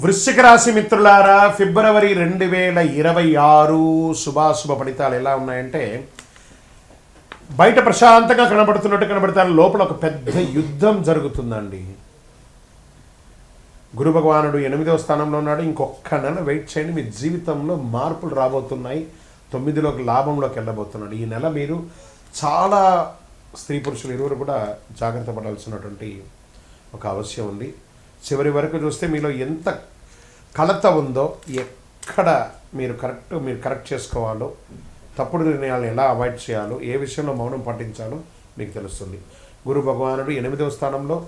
వృశ్చిక రాశి మిత్రులారా, ఫిబ్రవరి 2026 శుభాశుభ ఫలితాలు ఎలా ఉన్నాయంటే, బయట ప్రశాంతంగా కనబడుతారు, లోపల ఒక పెద్ద యుద్ధం జరుగుతుందండి. గురు భగవానుడు 8వ స్థానంలో ఉన్నాడు. ఇంకొక నెల వెయిట్ చేయండి, మీ జీవితంలో మార్పులు రాబోతున్నాయి. 9లోకి లాభంలోకి వెళ్ళబోతున్నాడు. ఈ నెల మీరు చాలా స్త్రీ పురుషులు ఇరువురు కూడా జాగ్రత్త పడాల్సినటువంటి ఒక అవసరం ఉంది. చివరి వరకు చూస్తే మీలో ఎంత కలత ఉందో, ఎక్కడ మీరు కరెక్ట్ చేసుకోవాలో, తప్పుడు నిర్ణయాలను ఎలా అవాయిడ్ చేయాలో, ఏ విషయంలో మౌనం పాటించాలో మీకు తెలుస్తుంది. గురు భగవానుడు 8వ స్థానంలో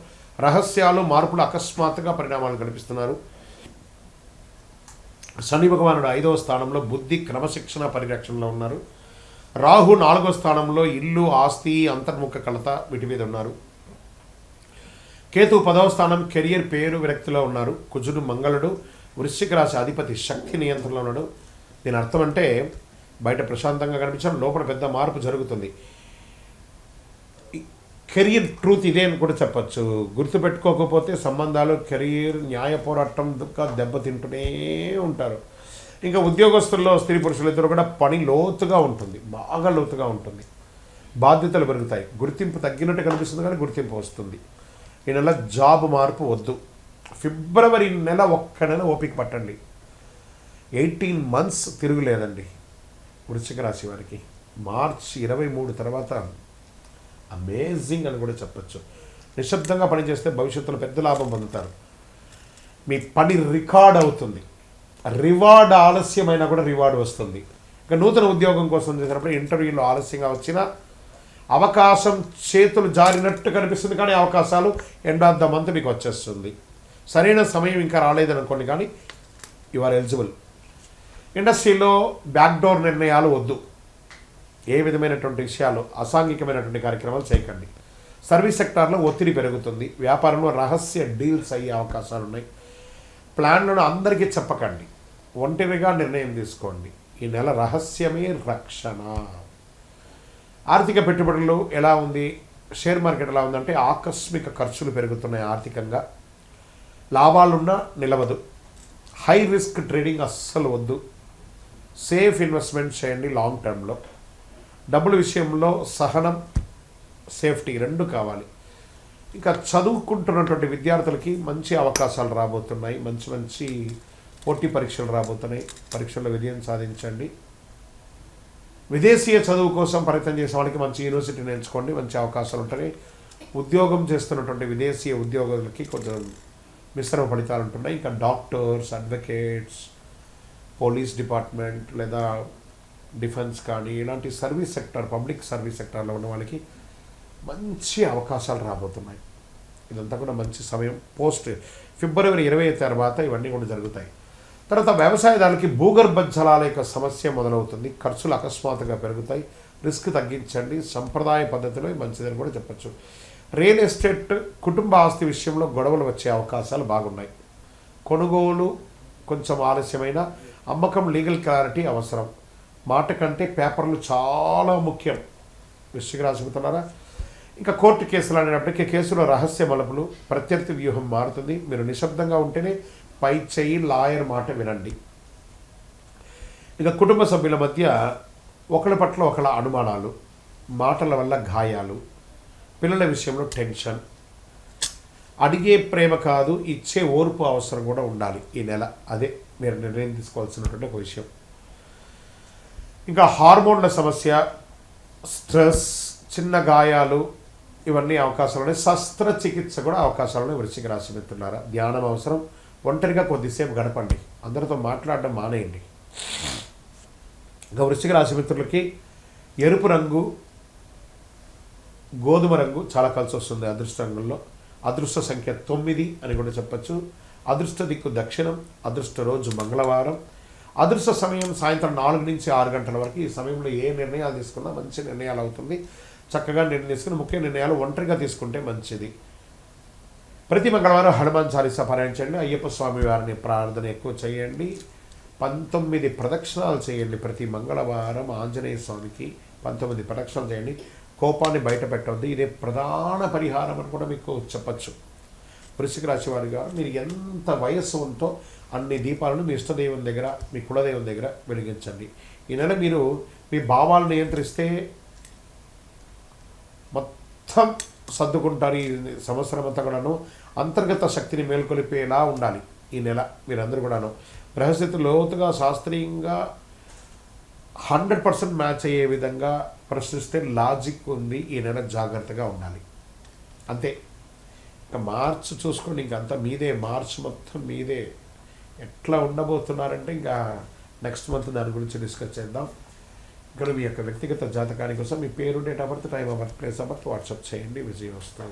రహస్యాలు, మార్పులు, అకస్మాత్తుగా పరిణామాలు కనిపిస్తున్నారు. శని భగవానుడు 5వ స్థానంలో బుద్ధి, క్రమశిక్షణ, పరిరక్షణలో ఉన్నారు. రాహు 4వ స్థానంలో ఇల్లు, ఆస్తి, అంతర్ముఖ కలత వీటి మీద ఉన్నారు. కేతు 10వ స్థానం కెరియర్, పేరు, విరక్తిలో ఉన్నారు. కుజుడు, మంగళుడు వృశ్చిక రాశి అధిపతి శక్తి నియంత్రణలో ఉన్నాడు. దీని అర్థం అంటే బయట ప్రశాంతంగా కనిపించడం, లోపల పెద్ద మార్పు జరుగుతుంది. కెరియర్ ట్రూత్ ఇదే అని కూడా చెప్పచ్చు. గుర్తుపెట్టుకోకపోతే సంబంధాలు, కెరియర్, న్యాయ పోరాటం దెబ్బతింటూనే ఉంటారు. ఇంకా ఉద్యోగస్తుల్లో స్త్రీ పురుషులిద్దరూ కూడా పని లోతుగా ఉంటుంది, బాగా లోతుగా ఉంటుంది. బాధ్యతలు పెరుగుతాయి. గుర్తింపు తగ్గినట్టు కనిపిస్తుంది, కానీ గుర్తింపు వస్తుంది. ఈ నెల జాబ్ మార్పు వద్దు. ఫిబ్రవరి నెల ఒక్క నెల ఓపిక పట్టండి. 18 months తిరుగులేదండి వృశ్చిక రాశి వారికి. మార్చి 23 తర్వాత అమేజింగ్ అని కూడా చెప్పచ్చు. నిశ్శబ్దంగా పనిచేస్తే భవిష్యత్తులో పెద్ద లాభం పొందుతారు. మీ పని రికార్డ్ అవుతుంది. రివార్డ్ ఆలస్యమైనా కూడా రివార్డ్ వస్తుంది. ఇంకా నూతన ఉద్యోగం కోసం చేసినప్పుడు ఇంటర్వ్యూలో ఆలస్యంగా వచ్చిన అవకాశం చేతులు జారినట్టు కనిపిస్తుంది, కానీ అవకాశాలు ఎండ్ ఆఫ్ ద మంత్ మీకు వచ్చేస్తుంది. సరైన సమయం ఇంకా రాలేదనుకోండి, కానీ యు ఆర్ ఎలిజిబుల్. ఇండస్ట్రీలో బ్యాక్డోర్ నిర్ణయాలు వద్దు. ఏ విధమైనటువంటి విషయాలు, అసాంఘికమైనటువంటి కార్యక్రమాలు చేయకండి. సర్వీస్ సెక్టార్లో ఒత్తిడి పెరుగుతుంది. వ్యాపారంలో రహస్య డీల్స్ అయ్యే అవకాశాలు ఉన్నాయి. ప్లాన్లను అందరికీ చెప్పకండి, ఒంటరిగా నిర్ణయం తీసుకోండి. ఈ నెల రహస్యమే రక్షణ. ఆర్థిక పెట్టుబడులు ఎలా ఉంది, షేర్ మార్కెట్ ఎలా ఉందంటే ఆకస్మిక ఖర్చులు పెరుగుతున్నాయి. ఆర్థికంగా లాభాలున్నా నిలవదు. హై రిస్క్ ట్రేడింగ్ అస్సలు వద్దు. సేఫ్ ఇన్వెస్ట్మెంట్ చేయండి. లాంగ్ టర్మ్లో డబ్బుల విషయంలో సహనం, సేఫ్టీ రెండు కావాలి. ఇంకా చదువుకుంటున్నటువంటి విద్యార్థులకి మంచి అవకాశాలు రాబోతున్నాయి. మంచి పోటీ పరీక్షలు రాబోతున్నాయి. పరీక్షల్లో విజయం సాధించండి. విదేశీయ చదువు కోసం ప్రయత్నం చేసే వాళ్ళకి మంచి యూనివర్సిటీని ఎంచుకోండి, మంచి అవకాశాలు ఉంటాయి. ఉద్యోగం చేస్తున్నటువంటి విదేశీయ ఉద్యోగులకి కొంచెం మిశ్రమ ఫలితాలు ఉంటున్నాయి. ఇంకా డాక్టర్స్, అడ్వకేట్స్, పోలీస్ డిపార్ట్మెంట్ లేదా డిఫెన్స్ కానీ ఇలాంటి సర్వీస్ సెక్టర్, పబ్లిక్ సర్వీస్ సెక్టార్లో ఉన్న వాళ్ళకి మంచి అవకాశాలు రాబోతున్నాయి. ఇదంతా కూడా మంచి సమయం. ఫిబ్రవరి 20 తర్వాత ఇవన్నీ కూడా జరుగుతాయి. తర్వాత వ్యవసాయదారులకి భూగర్భ జలాల యొక్క సమస్య మొదలవుతుంది. ఖర్చులు అకస్మాత్తుగా పెరుగుతాయి. రిస్క్ తగ్గించండి. సంప్రదాయ పద్ధతిలో మంచిదని కూడా చెప్పచ్చు. రియల్ ఎస్టేట్, కుటుంబ ఆస్తి విషయంలో గొడవలు వచ్చే అవకాశాలు బాగున్నాయి. కొనుగోలు కొంచెం ఆలస్యమైన, అమ్మకం, లీగల్ క్లారిటీ అవసరం. మాట కంటే పేపర్లు చాలా ముఖ్యం. వృశ్చిక రాశి మిత్రులారా, ఇంకా కోర్టు కేసులు అనేటప్పటికీ కేసులో రహస్య మలుపులు, ప్రత్యర్థి వ్యూహం మారుతుంది. మీరు నిశ్శబ్దంగా ఉంటేనే పై చేయి. లాయర్ మాట వినండి. ఇక కుటుంబ సభ్యుల మధ్య ఒకరి పట్ల ఒకళ్ళ అనుమానాలు, మాటల వల్ల గాయాలు, పిల్లల విషయంలో టెన్షన్. అడిగే ప్రేమ కాదు, ఇచ్చే ఓర్పు అవసరం కూడా ఉండాలి ఈ నెల. అదే మీరు నిర్ణయం తీసుకోవాల్సినటువంటి ఒక విషయం. ఇంకా హార్మోన్ల సమస్య, స్ట్రెస్, చిన్న గాయాలు ఇవన్నీ అవకాశాలు ఉన్నాయి. శస్త్రచికిత్స కూడా అవకాశాలు ఉన్నాయి. వృశ్చిక రాశి మిత్రులారా, ధ్యానం అవసరం. ఒంటరిగా కొద్దిసేపు గడపండి. అందరితో మాట్లాడడం మానేయండి. ఇంకా వృశ్చిక రాశి మిత్రులకి ఎరుపు రంగు, గోధుమ రంగు చాలా కలిసి వస్తుంది అదృష్ట రంగుల్లో. అదృష్ట సంఖ్య 9 అని కూడా చెప్పచ్చు. అదృష్ట దిక్కు దక్షిణం. అదృష్ట రోజు మంగళవారం. అదృష్ట సమయం సాయంత్రం 4 నుంచి 6 గంటల వరకు. ఈ సమయంలో ఏ నిర్ణయాలు తీసుకున్నా మంచి నిర్ణయాలు అవుతుంది. చక్కగా నిర్ణయం తీసుకుని ముఖ్య నిర్ణయాలు ఒంటరిగా తీసుకుంటే మంచిది. ప్రతి మంగళవారం హనుమాన్ చాలీసా పారాయణ చేయండి. అయ్యప్ప స్వామి వారిని ప్రార్థన ఎక్కువ చేయండి. 19 ప్రదక్షిణాలు చేయండి. ప్రతి మంగళవారం ఆంజనేయ స్వామికి 19 ప్రదక్షిణాలు చేయండి. కోపాన్ని బయట పెట్టవద్దు. ఇదే ప్రధాన పరిహారం అని కూడా మీకు చెప్పచ్చు. వృశ్చిక రాశి వారిగా మీరు ఎంత వయస్సు ఉందో అన్ని దీపాలను మీ ఇష్టదైవం దగ్గర, మీ కులదైవం దగ్గర వెలిగించండి. ఈ నెల మీరు మీ భావాలను నియంత్రిస్తే మొత్తం సర్దుకుంటారు. ఈ సంవత్సరం అంతా కూడాను అంతర్గత శక్తిని మేల్కొలిపేలా ఉండాలి ఈ నెల మీరందరూ కూడాను. గ్రహస్థితి లోతుగా శాస్త్రీయంగా 100% మ్యాచ్ అయ్యే విధంగా ప్రశ్నిస్తే లాజిక్ ఉంది. ఈ నెల జాగ్రత్తగా ఉండాలి అంతే. ఇంకా మార్చ్ చూసుకోండి, ఇంకంతా మీదే. మార్చ్ మొత్తం మీదే. ఎట్లా ఉండబోతున్నారంటే ఇంకా నెక్స్ట్ మంత్ దాని గురించి డిస్కస్ చేద్దాం. ఇక్కడ మీ యొక్క వ్యక్తిగత జాతకాని కోసం మీ పేరు, date of birth, time of birth, place of birth WhatsApp చేయండి. విజయం వస్తుంది.